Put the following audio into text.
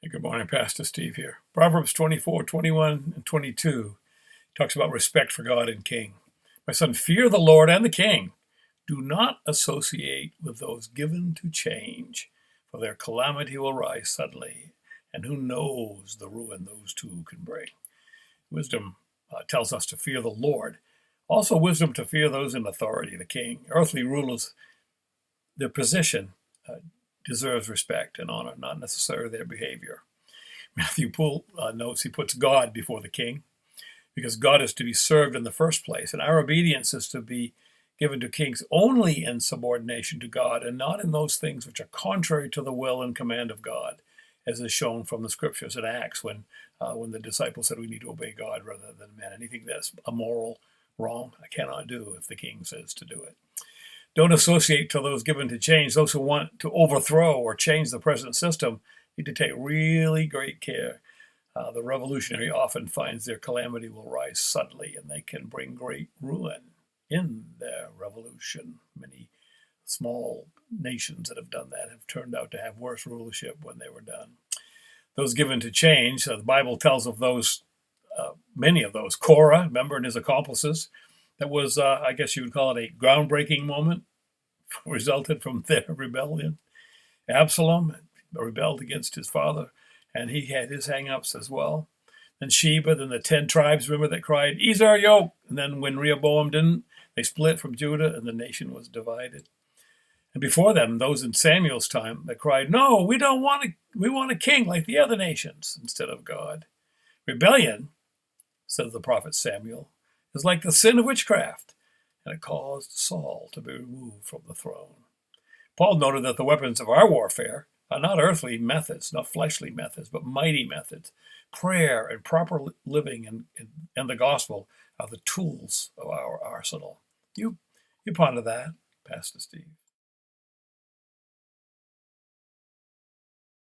Hey, good morning, Pastor Steve here. Proverbs 24, 21, and 22 talks about respect for God and King. My son, fear the Lord and the King. Do not associate with those given to change, for their calamity will rise suddenly, and who knows the ruin those two can bring. Wisdom tells us to fear the Lord. Also, wisdom to fear those in authority, the king. Earthly rulers, their position deserves respect and honor, not necessarily their behavior. Matthew Poole notes he puts God before the king because God is to be served in the first place, and our obedience is to be given to kings only in subordination to God and not in those things which are contrary to the will and command of God, as is shown from the scriptures in Acts when the disciples said we need to obey God rather than men. Anything that's immoral, wrong, I cannot do if the king says to do it. Don't associate to those given to change. Those who want to overthrow or change the present system need to take really great care. The revolutionary often finds their calamity will rise suddenly, and they can bring great ruin in their revolution. Many small nations that have done that have turned out to have worse rulership when they were done. Those given to change, the Bible tells of those, many of those. Korah, remember, and his accomplices. That was, I guess you would call it a groundbreaking moment, resulted from their rebellion. Absalom rebelled against his father, and he had his hang-ups as well. And Sheba, then the 10 tribes, remember, that cried, ease our yoke. And then when Rehoboam didn't, they split from Judah, and the nation was divided. And before them, those in Samuel's time that cried, no, we want a king like the other nations instead of God. Rebellion, says the prophet Samuel, is like the sin of witchcraft, and it caused Saul to be removed from the throne. Paul noted that the weapons of our warfare are not earthly methods, not fleshly methods, but mighty methods. Prayer and proper living and the gospel are the tools of our arsenal. You ponder that, Pastor Steve.